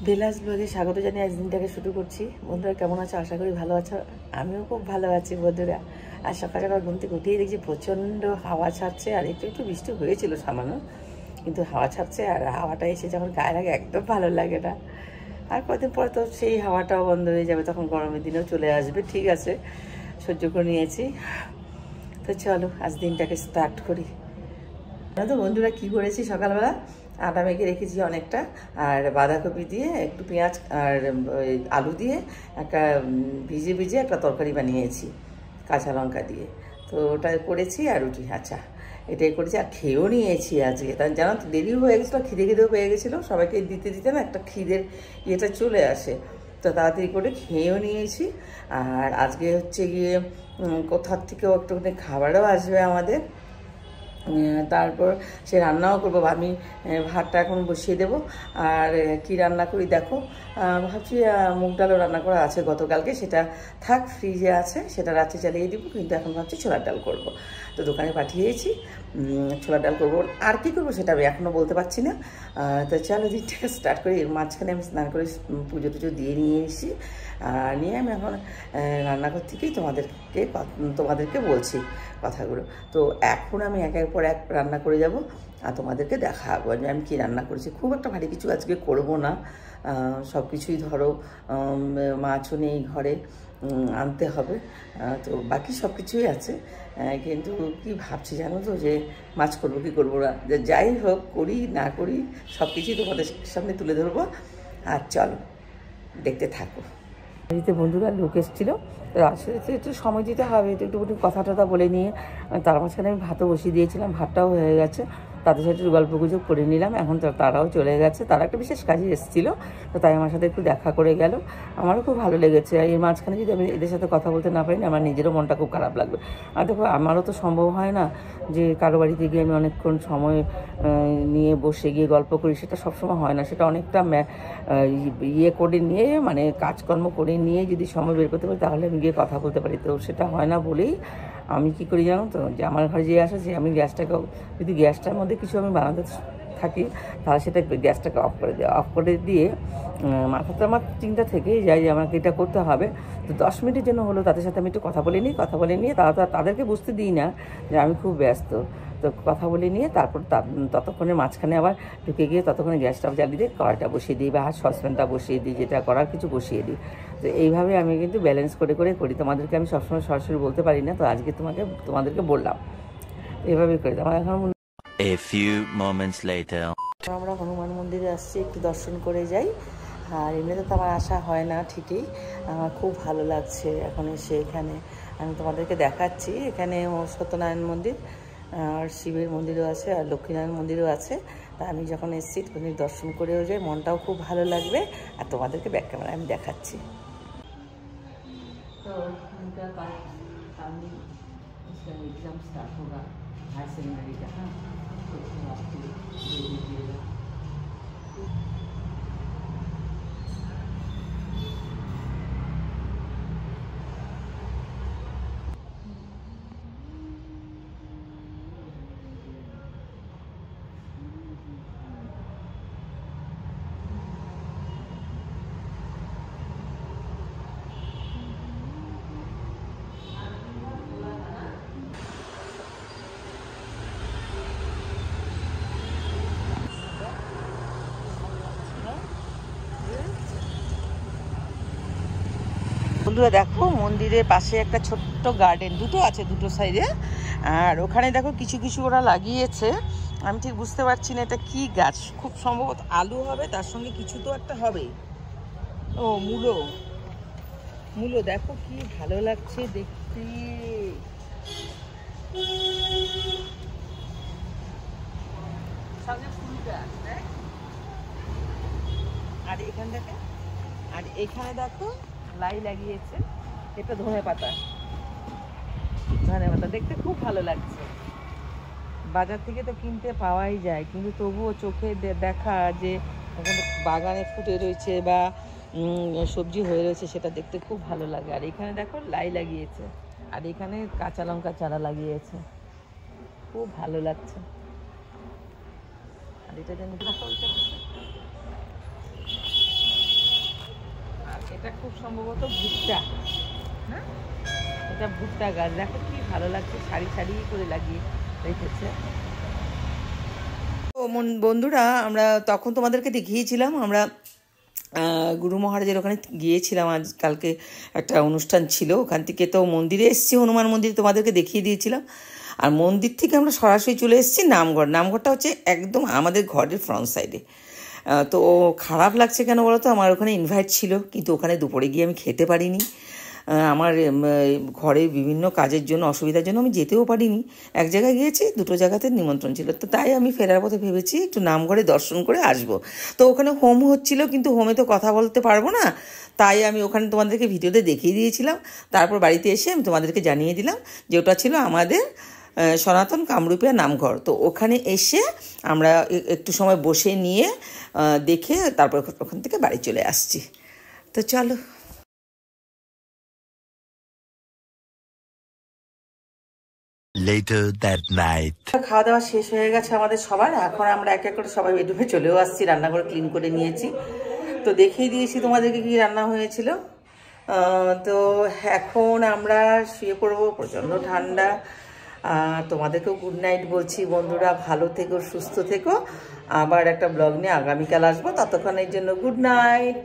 বেলাস ব্লগে স্বাগত জানিয়ে আজ দিনটাকে শুরু করছি। বন্ধুরা কেমন আছো? আশা করি ভালো আছো। আমিও খুব ভালো আছি বন্ধুরা। আর সকাল সকাল ঘুম থেকে উঠেই দেখছি প্রচণ্ড হাওয়া ছাড়ছে, আর একটু একটু বৃষ্টি হয়েছিল সামান্য, কিন্তু হাওয়া ছাড়ছে। আর হাওয়াটা এসে যখন গায়ে লাগে একদম ভালো লাগে না। আর কদিন পরে তো সেই হাওয়াটাও বন্ধ হয়ে যাবে, তখন গরমের দিনেও চলে আসবে। ঠিক আছে, সহ্য করে নিয়েছি। তো চলো আজ দিনটাকে স্টার্ট করি। তো বন্ধুরা কী করেছি, সকালবেলা আটা মেখে রেখেছি অনেকটা, আর বাঁধাকপি দিয়ে একটু পেঁয়াজ আর আলু দিয়ে একটা ভিজে একটা তরকারি বানিয়েছি কাঁচা লঙ্কা দিয়ে। তো ওটা করেছি আর রুটি। আচ্ছা, এটাই করেছি আর খেয়েও নিয়েছি আজকে। তাই জানো তো দেরিও হয়ে গেছিলো, খিদেও পেয়ে গেছিলো, সবাইকে দিতে না একটা খিদের ইয়েটা চলে আসে। তো তাড়াতাড়ি করে খেয়েও নিয়েছি। আর আজকে হচ্ছে গিয়ে কোথার থেকেও একটুখানি খাবারও আসবে আমাদের, তারপর সে রান্নাও করবো। আমি ভাতটা এখন বসিয়ে দেবো। আর কি রান্না করি দেখো, ভাবছি মুগ ডালও রান্না করা আছে গতকালকে, সেটা থাক ফ্রিজে আছে, সেটা রাত্রে চালিয়ে দিব। কিন্তু এখন ভাবছি ছোলার ডাল করব। তো দোকানে পাঠিয়েছি, ছোলার ডাল করবো। আর কি করবো সেটা আমি এখনও বলতে পারছি না। তো চলো দিনটাকে স্টার্ট করি। এর মাঝখানে আমি স্নান করে পুজো টুজো দিয়ে নিয়ে এসেছি। নিয়ে আমি এখন রান্নাঘর থেকেই তোমাদেরকে বলছি কথাগুলো। তো এখন আমি একের পর এক রান্না করে যাব, আর তোমাদেরকে দেখাবো যে আমি কী রান্না করেছি। খুব একটা ভারী কিছু আজকে করব না, সব কিছুই ধরো মাছও নেই ঘরে, আনতে হবে। তো বাকি সব কিছুই আছে, কিন্তু কি ভাবছি জানো তো, যে মাছ করবো কি করবো না, যে যাই হোক করি না করি সব কিছুই তোমাদের সামনে তুলে ধরবো। আর চলো দেখতে থাকো। বাড়িতে বন্ধুরা লোক এসেছিলো, আসলে একটু সময় দিতে হবে, একটু কথা টথা বলে নিয়ে তার মাঝখানে আমি ভাতও বসিয়ে দিয়েছিলাম। ভাতটাও হয়ে গেছে, তাদের সাথে একটু গল্প গুজব করে নিলাম। এখন তারাও চলে গেছে, তারা একটা বিশেষ কাজে এসেছিলো, তো তাই আমার সাথে একটু দেখা করে গেল। আমারও খুব ভালো লেগেছে। এর মাঝখানে যদি আমি এদের সাথে কথা বলতে না পারি না, আমার নিজেরও মনটা খুব খারাপ লাগবে। আর দেখো আমারও তো সম্ভব হয় না যে কারো বাড়িতে গিয়ে আমি অনেকক্ষণ সময় নিয়ে বসে গিয়ে গল্প করি, সেটা সবসময় হয় না। সেটা অনেকটা ইয়ে করে নিয়ে, মানে কাজকর্ম করে নিয়ে যদি সময় বের করতে পারি তাহলে আমি গিয়ে কথা বলতে পারি। তো সেটা হয় না বলেই আমি কি করি জানো তো, যে আমার ঘরে যে আসে, যে আমি গ্যাসটাকে, যদি গ্যাসটার মধ্যে কিছু আমি বানাতে থাকি তাহলে সেটা গ্যাসটাকে অফ করে দেওয়া, অফ করে দিয়ে মাথাতে আমার চিন্তা থেকেই যায় যে আমাকে এটা করতে হবে। তো 10 মিনিটের জন্য হলো তাদের সাথে আমি একটু কথা বলে নিই। তাদেরকে বুঝতে দিই না যে আমি খুব ব্যস্ত। তো কথা বলে নিয়ে তারপর ততক্ষণের মাঝখানে আবার ঢুকে গিয়ে ততক্ষণে গ্যাসটা জ্বালিয়ে দিয়ে কড়াইটা বসিয়ে দিই, বা সসপ্যানটা বসিয়ে দিই, যেটা করার কিছু বসিয়ে দিই। তো এইভাবে আমি কিন্তু ব্যালেন্স করে করি। তোমাদেরকে আমি সবসময় সরাসরি বলতে পারি না, তো আজকে তোমাদেরকে বললাম এইভাবেই করি। আমার এখন A few moments later. আমরা হনুমান মন্দিরে আসছি, একটু দর্শন করে যাই। আর এমনিতে তো আমার আসা হয় না ঠিকই, আমার খুব ভালো লাগছে এখন এসে। এখানে আমি তোমাদেরকে দেখাচ্ছি, এখানে সত্যনারায়ণ মন্দির আর শিবের মন্দিরও আছে, আর লক্ষ্মীনারায়ণ মন্দিরও আছে। তা আমি যখন এসেছি তখন দর্শন করেও যাই, মনটাও খুব ভালো লাগবে। আর তোমাদেরকে ব্যাক ক্যামেরা আমি দেখাচ্ছি। तो उनका सामने उसका एग्ज़ाम स्टार्ट होगा, हायर सेकेंडरी का। हाँ, तो आपको दे दीजिएगा। বন্ধুরা দেখো, মন্দিরের পাশে একটা ছোট্ট গার্ডেন, দুটো আছে দুটো সাইডে। আর ওখানে দেখো কিছু কিছু ওরা লাগিয়েছে, আমি ঠিক বুঝতে পারছি না এটা কি গাছ। খুব সম্ভবত আলু হবে, তার সঙ্গে কিছু তো একটা হবে। ও মূলো দেখো কি ভালো লাগছে দেখতে। আর এখানে দেখো লাই লাগিয়েছে। এটা ধনে পাতা দেখতে খুব ভালো লাগছে। বাজার থেকে তো কিনতে পাওয়াই যায়, কিন্তু তবুও চোখে দেখা যে ওখানে বাগানে ফুটে রয়েছে বা সবজি হয়ে রয়েছে সেটা দেখতে খুব ভালো লাগে। আর এখানে দেখো লাই লাগিয়েছে, আর এখানে কাঁচা লঙ্কা চারা লাগিয়েছে, খুব ভালো লাগছে। আর এটা যেন আর এটা খুব সম্ভবত ভুট্টা, হ্যাঁ এটা ভুট্টা গাছ। দেখো কি ভালো লাগছে, সারি সারি করে লাগিয়ে রেখেছে। বন্ধুরা আমরা তখন তোমাদেরকে দেখিয়েছিলাম, আমরা গুরু মহারাজের ওখানে গিয়েছিলাম। আজ কালকে একটা অনুষ্ঠান ছিল, ওখান থেকে তো মন্দিরে এসেছি, হনুমান মন্দির তোমাদেরকে দেখিয়ে দিয়েছিলাম। আর মন্দির থেকে আমরা সরাসরি চলে এসেছি নামগড়। নামগড়টা হচ্ছে একদম আমাদের ঘরের ফ্রন্ট সাইডে। তো খারাপ লাগছে কেন বলো তো, আমার ওখানে ইনভাইট ছিল, কিন্তু ওখানে দুপুরে গিয়ে আমি খেতে পারিনি। আমার ঘরে বিভিন্ন কাজের জন্য, অসুবিধার জন্য আমি যেতেও পারিনি। এক জায়গায় গিয়েছি, দুটো জায়গাতে নিমন্ত্রণ ছিল, তো তাই আমি ফেরার পথে ভেবেছি একটু নামঘরে দর্শন করে আসব। তো ওখানে হোম হচ্ছিল, কিন্তু হোমে তো কথা বলতে পারবো না, তাই আমি ওখানে তোমাদেরকে ভিডিওতে দেখিয়ে দিয়েছিলাম। তারপর বাড়িতে এসে আমি তোমাদেরকে জানিয়ে দিলাম যে ওটা ছিল আমাদের সনাতন কামরূপিয়া নামঘর। তো ওখানে এসে আমরা একটু সময় বসে নিয়ে দেখে তারপর ওখান থেকে বাড়ি চলে আসছি। তো চলো। Later that night. খাওয়া দাওয়া শেষ হয়ে গেছে আমাদের সবার। এখন আমরা এক এক করে সবাই বেডরুমে চলেও আসছি, রান্নাঘর ক্লিন করে নিয়েছি। তো দেখিয়ে দিয়েছি তোমাদেরকে কি রান্না হয়েছিল। তো এখন আমরা শুয়ে পড়বো, প্রচণ্ড ঠান্ডা। তোমাদেরকেও গুড নাইট বলছি বন্ধুরা, ভালো থেকো, সুস্থ থেকো। আবার একটা ব্লগ নিয়ে আগামীকাল আসবো, ততক্ষণের জন্য গুড নাইট।